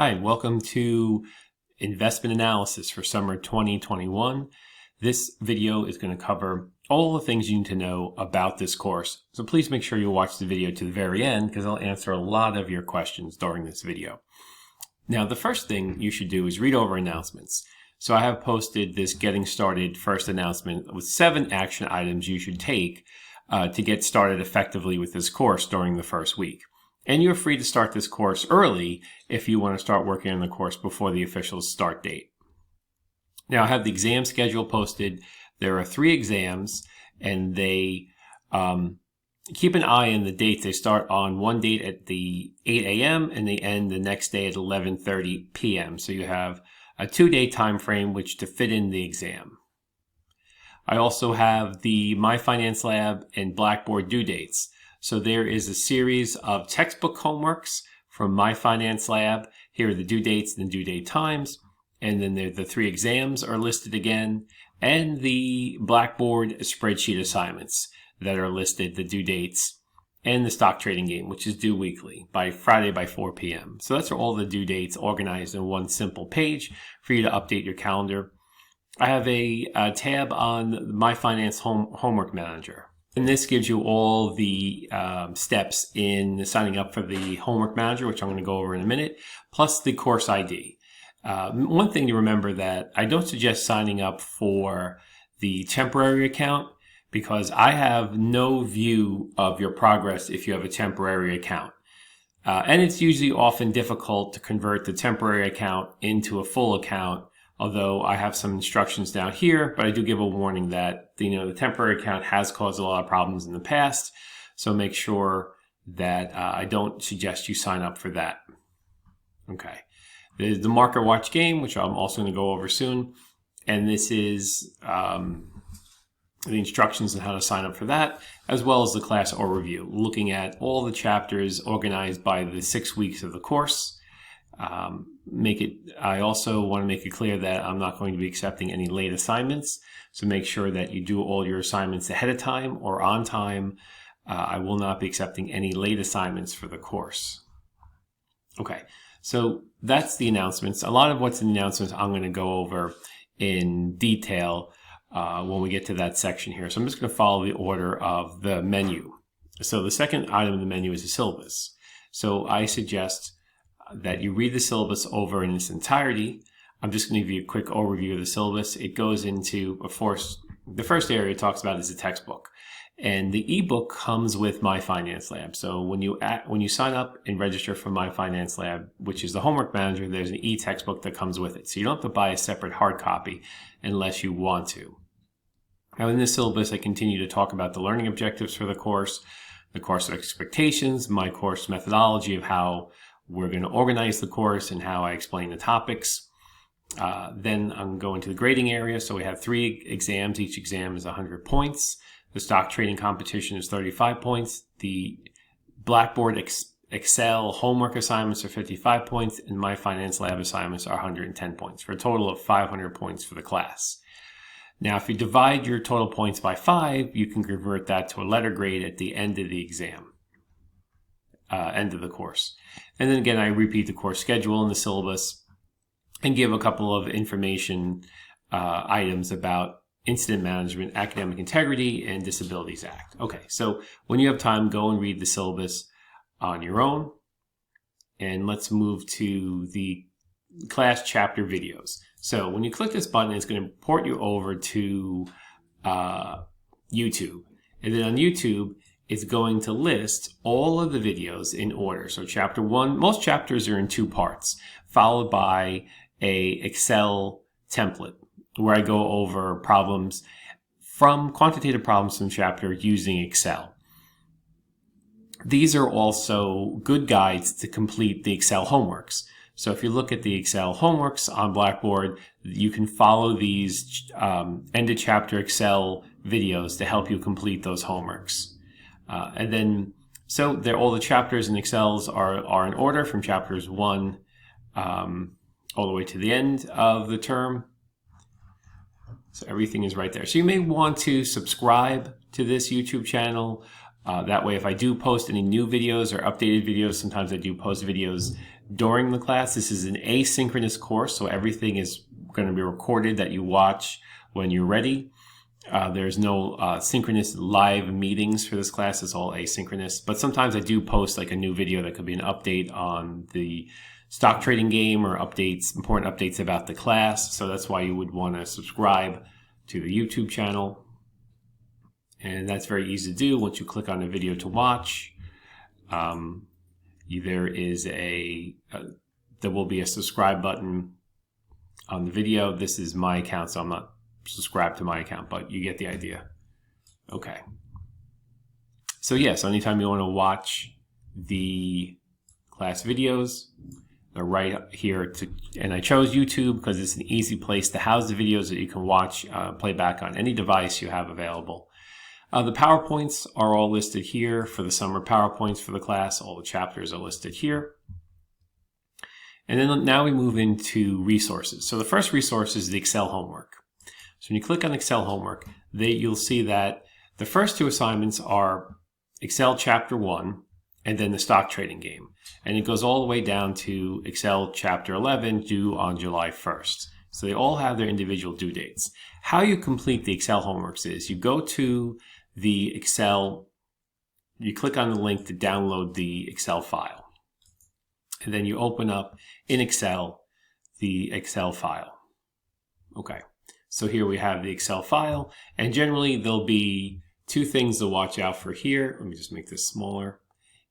Hi, welcome to Investment Analysis for Summer 2021. This video is going to cover all the things you need to know about this course. So please make sure you watch the video to the very end because I'll answer a lot of your questions during this video. Now, the first thing you should do is read over announcements. So I have posted this Getting Started first announcement with 7 action items you should take to get started effectively with this course during the first week. And you're free to start this course early if you want to start working on the course before the official start date. Now, I have the exam schedule posted. There are 3 exams, and they keep an eye on the dates. They start on one date at the 8 a.m. and they end the next day at 11:30 p.m. So you have a 2-day time frame which to fit in the exam. I also have the My Finance Lab and Blackboard due dates. So there is a series of textbook homeworks from My Finance Lab. Here are the due dates and the due date times. And then the 3 exams are listed again. And the Blackboard spreadsheet assignments that are listed, the due dates, and the stock trading game, which is due weekly by Friday by 4 p.m. So that's all the due dates organized in one simple page for you to update your calendar. I have a tab on My Finance Homework Manager. And this gives you all the steps in signing up for the homework manager, which I'm going to go over in a minute, plus the course ID. One thing to remember that I don't suggest signing up for the temporary account because I have no view of your progress if you have a temporary account. And it's usually often difficult to convert the temporary account into a full account. Although I have some instructions down here, but I do give a warning that the temporary account has caused a lot of problems in the past. So make sure that I don't suggest you sign up for that. Okay. There's the market watch game, which I'm also going to go over soon. And this is the instructions on how to sign up for that, as well as the class overview, looking at all the chapters organized by the 6 weeks of the course. I also want to make it clear that I'm not going to be accepting any late assignments. So make sure that you do all your assignments ahead of time or on time. I will not be accepting any late assignments for the course. Okay, so that's the announcements. A lot of what's in the announcements I'm going to go over in detail when we get to that section here. So I'm just going to follow the order of the menu. So the second item in the menu is the syllabus. So I suggest that you read the syllabus over in its entirety. I'm just going to give you a quick overview of the syllabus. It goes into, of course, the first area it talks about is the textbook. And the ebook comes with My Finance Lab. So when you sign up and register for My Finance Lab, which is the homework manager, there's an e-textbook that comes with it. So you don't have to buy a separate hard copy unless you want to. Now in this syllabus, I continue to talk about the learning objectives for the course expectations, my course methodology of how we're going to organize the course and how I explain the topics. Then I'm going to the grading area. So we have 3 exams. Each exam is 100 points. The stock trading competition is 35 points. The Blackboard Excel homework assignments are 55 points. And My Finance Lab assignments are 110 points for a total of 500 points for the class. Now, if you divide your total points by 5, you can convert that to a letter grade at the end of the exam. End of the course. And then again, I repeat the course schedule in the syllabus and give a couple of information items about incident management, academic integrity, and Disabilities Act. Okay, so when you have time, go and read the syllabus on your own. And let's move to the class chapter videos. So when you click this button, it's going to port you over to YouTube. And then on YouTube, it's going to list all of the videos in order. So chapter 1, most chapters are in 2 parts, followed by a Excel template where I go over problems quantitative problems from chapter using Excel. These are also good guides to complete the Excel homeworks. So if you look at the Excel homeworks on Blackboard, you can follow these end of chapter Excel videos to help you complete those homeworks. And then, so all the chapters in Excels are in order from chapters 1 all the way to the end of the term. So everything is right there. So you may want to subscribe to this YouTube channel. That way, if I do post any new videos or updated videos, sometimes I do post videos during the class. This is an asynchronous course, so everything is going to be recorded that you watch when you're ready. There's no synchronous live meetings for this class. It's all asynchronous. But sometimes I do post like a new video that could be an update on the stock trading game or important updates about the class. So that's why you would want to subscribe to the YouTube channel. And that's very easy to do. Once you click on a video to watch, there will be a subscribe button on the video. This is my account, so I'm not subscribed to my account, but you get the idea. Okay. So yes, anytime you want to watch the class videos, they're right here and I chose YouTube because it's an easy place to house the videos that you can watch, play back on any device you have available. The PowerPoints are all listed here for the summer PowerPoints for the class. All the chapters are listed here. And then now we move into resources. So the first resource is the Excel homework. So when you click on Excel homework, you'll see that the first two assignments are Excel Chapter 1 and then the stock trading game. And it goes all the way down to Excel Chapter 11 due on July 1st. So they all have their individual due dates. How you complete the Excel homeworks is you go to the Excel, you click on the link to download the Excel file. And then you open up in Excel the Excel file. Okay. So here we have the Excel file, and generally there'll be two things to watch out for here. Let me just make this smaller.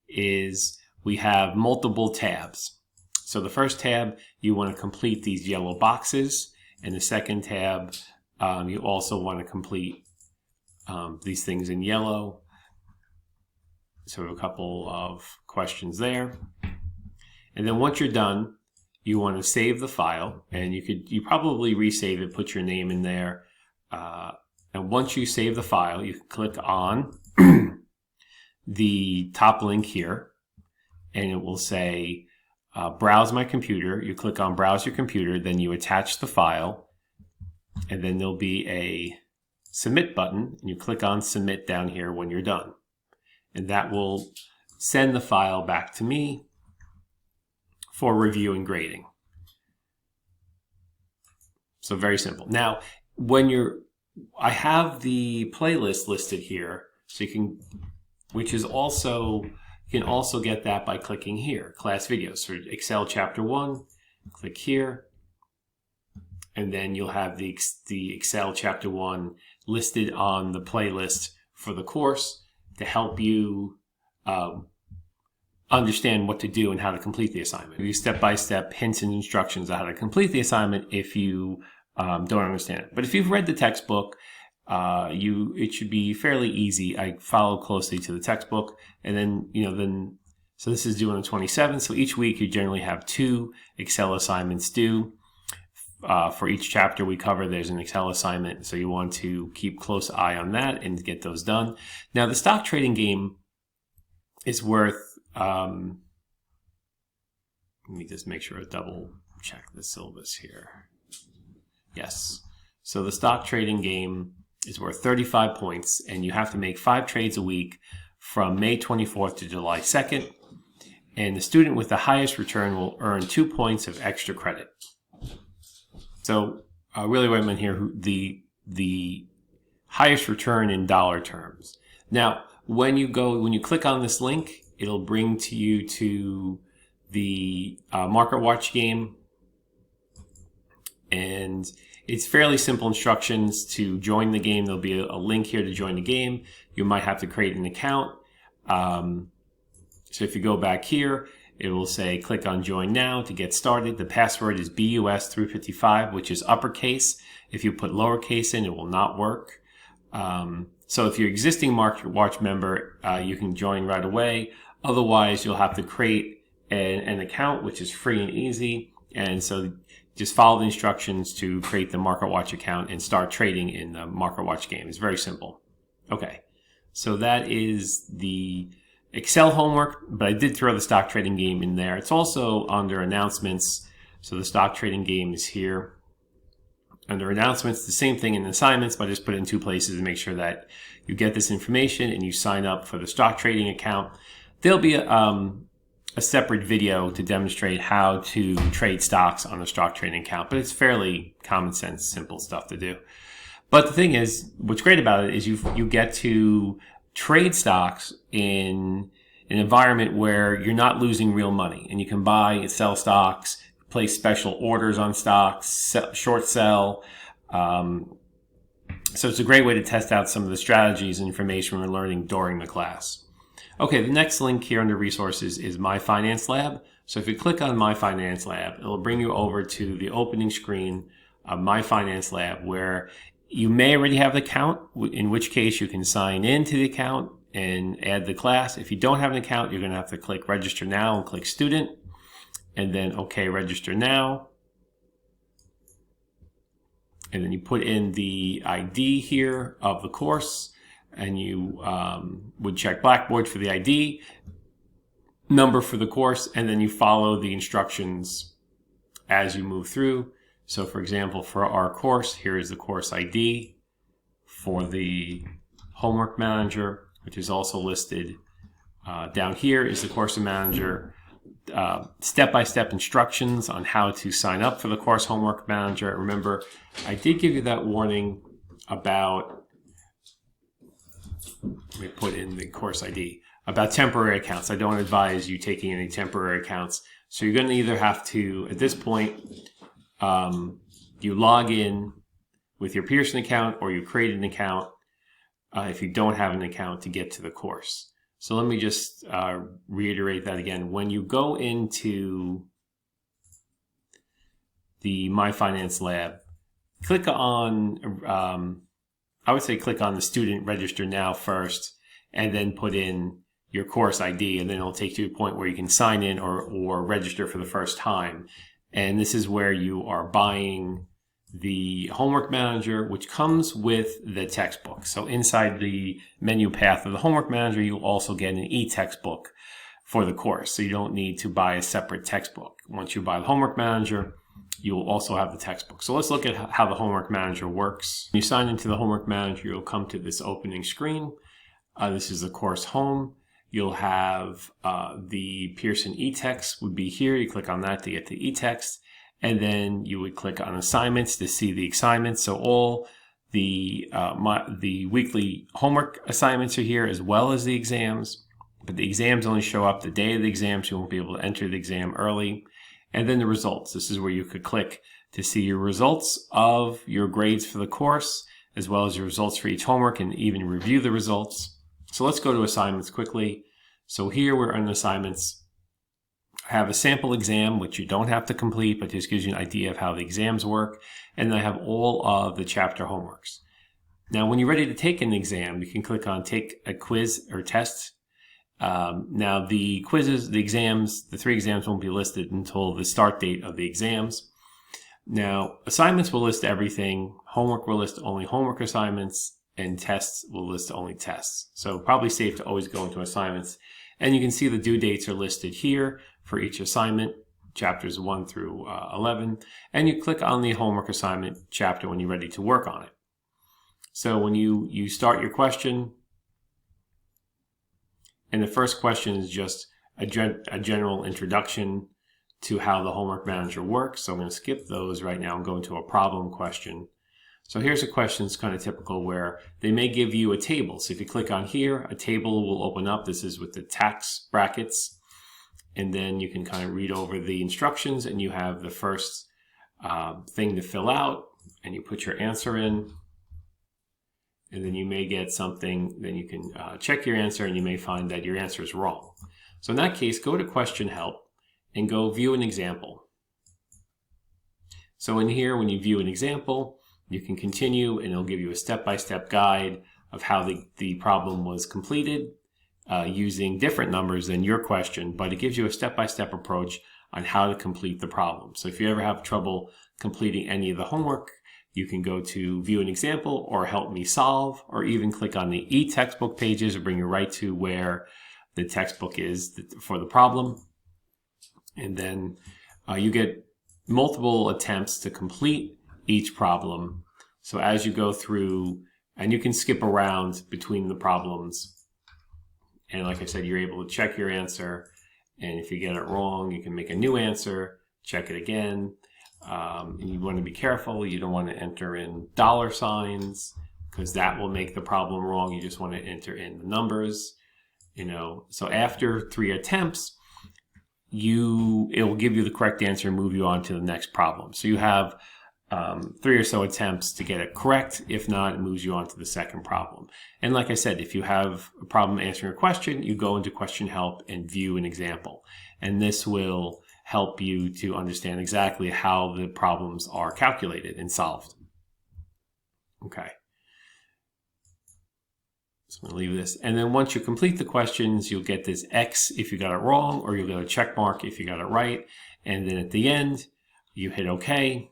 Is we have multiple tabs. So the first tab, you want to complete these yellow boxes, and the second tab, you also want to complete these things in yellow. So we have a couple of questions there. And then once you're done, you want to save the file, and you probably resave it, put your name in there. And once you save the file, you can click on the top link here, and it will say browse my computer. You click on browse your computer, then you attach the file, and then there'll be a submit button, and you click on submit down here when you're done. And that will send the file back to me for review and grading. So very simple. Now, I have the playlist listed here, so you can also get that by clicking here, class videos. For Excel Chapter 1, click here, and then you'll have the Excel Chapter 1 listed on the playlist for the course to help you understand what to do and how to complete the assignment. Use step-by-step hints and instructions on how to complete the assignment if you don't understand it. But if you've read the textbook, it should be fairly easy. I follow closely to the textbook, and then so this is due on the 27th. So each week you generally have 2 Excel assignments due. For each chapter we cover, there's an Excel assignment, so you want to keep close eye on that and get those done. Now the stock trading game is worth, let me just make sure I double check the syllabus here. Yes, so the stock trading game is worth 35 points, and you have to make 5 trades a week from May 24th to July 2nd, and the student with the highest return will earn 2 points of extra credit. So really what I meant here, the highest return in dollar terms. Now, when you click on this link, it'll bring you to the Market Watch game, and it's fairly simple instructions to join the game. There'll be a link here to join the game. You might have to create an account. So if you go back here, it will say click on join now to get started. The password is BUS355, which is uppercase. If you put lowercase in, it will not work. So if you're an existing Market Watch member, you can join right away. Otherwise, you'll have to create an account, which is free and easy. And so just follow the instructions to create the Market Watch account and start trading in the Market Watch game. It's very simple. Okay, so that is the Excel homework, but I did throw the stock trading game in there. It's also under announcements. So the stock trading game is here. Under announcements, the same thing in assignments, but I just put it in 2 places to make sure that you get this information and you sign up for the stock trading account. There'll be a a separate video to demonstrate how to trade stocks on a stock trading account, but it's fairly common sense, simple stuff to do. But the thing is, what's great about it is you get to trade stocks in an environment where you're not losing real money, and you can buy and sell stocks, place special orders on stocks, short sell. So it's a great way to test out some of the strategies and information we're learning during the class. Okay, the next link here under resources is My Finance Lab. So if you click on My Finance Lab, it'll bring you over to the opening screen of My Finance Lab, where you may already have an account, in which case you can sign into the account and add the class. If you don't have an account, you're going to have to click Register Now and click Student, and then OK, Register Now. And then you put in the ID here of the course, and you would check Blackboard for the ID number for the course, and then you follow the instructions as you move through. So for example, for our course, here is the course ID for the homework manager, which is also listed down here is the course manager. Step-by-step instructions on how to sign up for the course homework manager. Remember, I did give you that warning about, let me put in the course ID, about temporary accounts. I don't advise you taking any temporary accounts. So you're going to either have to, at this point, you log in with your Pearson account, or you create an account if you don't have an account to get to the course. So let me just reiterate that again. When you go into the My Finance Lab, click on, I would say click on the Student Register Now first, and then put in your course ID, and then it'll take you to a point where you can sign in or register for the first time. And this is where you are buying the homework manager, which comes with the textbook. So inside the menu path of the homework manager, you'll also get an e-textbook for the course. So you don't need to buy a separate textbook. Once you buy the homework manager, you'll also have the textbook. So let's look at how the homework manager works. When you sign into the homework manager, you'll come to this opening screen. This is the course home. You'll have the Pearson e-text would be here. You click on that to get the e-text. And then you would click on assignments to see the assignments. So all the weekly homework assignments are here, as well as the exams. But the exams only show up the day of the exams. You won't be able to enter the exam early. And then the results. This is where you could click to see your results of your grades for the course, as well as your results for each homework, and even review the results. So let's go to assignments quickly. So here we're on assignments. I have a sample exam, which you don't have to complete, but just gives you an idea of how the exams work. And then I have all of the chapter homeworks. Now, when you're ready to take an exam, you can click on Take a Quiz or Test. Now, the quizzes, the exams, the 3 exams won't be listed until the start date of the exams. Now, assignments will list everything. Homework will list only homework assignments, and tests will list only tests. So probably safe to always go into assignments. And you can see the due dates are listed here for each assignment, chapters 1 through 11. And you click on the homework assignment chapter when you're ready to work on it. So when you start your question, and the first question is just a general introduction to how the homework manager works. So I'm going to skip those right now and go into a problem question. So here's a question that's kind of typical, where they may give you a table. So if you click on here, a table will open up. This is with the tax brackets. And then you can kind of read over the instructions, and you have the first thing to fill out, and you put your answer in. And then you may get something, then you can check your answer, and you may find that your answer is wrong. So in that case, go to Question Help and go View an Example. So in here, when you view an example, you can continue, and it'll give you a step-by-step guide of how the problem was completed using different numbers than your question, but it gives you a step-by-step approach on how to complete the problem. So if you ever have trouble completing any of the homework, you can go to View an Example or Help Me Solve, or even click on the e-textbook pages or bring you right to where the textbook is for the problem. And then you get multiple attempts to complete each problem. So as you go through, and you can skip around between the problems, and like I said, you're able to check your answer And if you get it wrong, you can make a new answer, check it again. And you want to be careful. You don't want to enter in dollar signs because that will make the problem wrong. You just want to enter in the numbers, So after 3 attempts, it will give you the correct answer and move you on to the next problem. So you have 3 or so attempts to get it correct. If not, it moves you on to the second problem. And like I said, if you have a problem answering a question, you go into question help and view an example. And this will help you to understand exactly how the problems are calculated and solved. Okay. So I'm going to leave this. And then once you complete the questions, you'll get this X if you got it wrong, or you'll get a check mark if you got it right. And then at the end, you hit OK,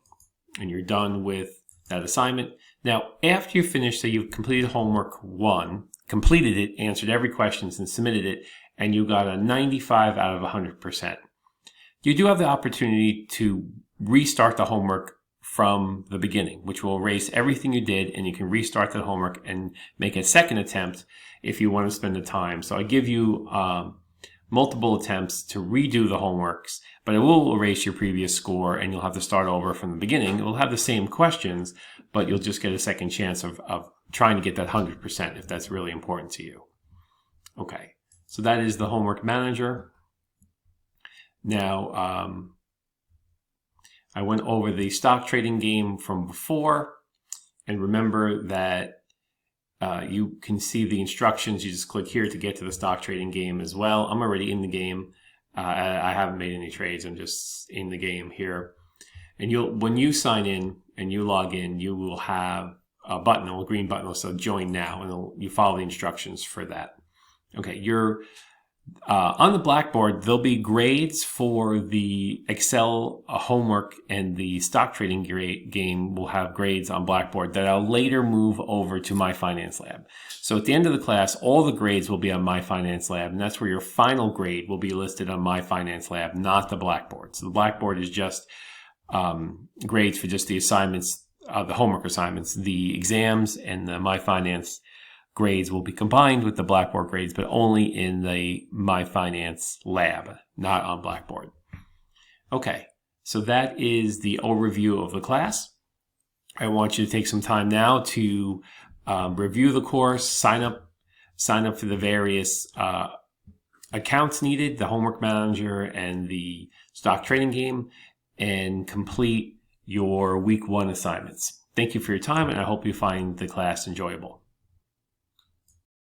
and you're done with that assignment. Now, after you finish, say you've completed homework 1, completed it, answered every question, and submitted it, and you got a 95 out of 100%. You do have the opportunity to restart the homework from the beginning, which will erase everything you did, and you can restart the homework and make a second attempt if you want to spend the time. So I give you multiple attempts to redo the homeworks, but it will erase your previous score and you'll have to start over from the beginning. It will have the same questions, but you'll just get a second chance of trying to get that 100% if that's really important to you. Okay, so that is the homework manager. Now, I went over the stock trading game from before, and remember that you can see the instructions. You just click here to get to the stock trading game as well. I'm already in the game. I haven't made any trades. I'm just in the game here. And when you sign in and you log in, you will have a button, a green button, so join now, and you follow the instructions for that. Okay, you're on the Blackboard, there'll be grades for the Excel homework, and the stock trading game will have grades on Blackboard that I'll later move over to My Finance Lab. So at the end of the class, all the grades will be on My Finance Lab, and that's where your final grade will be listed on My Finance Lab, not the Blackboard. So the Blackboard is just grades for just the assignments, the homework assignments. The exams and the My Finance grades will be combined with the Blackboard grades, but only in the My Finance Lab, not on Blackboard. Okay, so that is the overview of the class. I want you to take some time now to review the course, sign up for the various accounts needed, the homework manager and the stock trading game, and complete your week 1 assignments. Thank you for your time, and I hope you find the class enjoyable.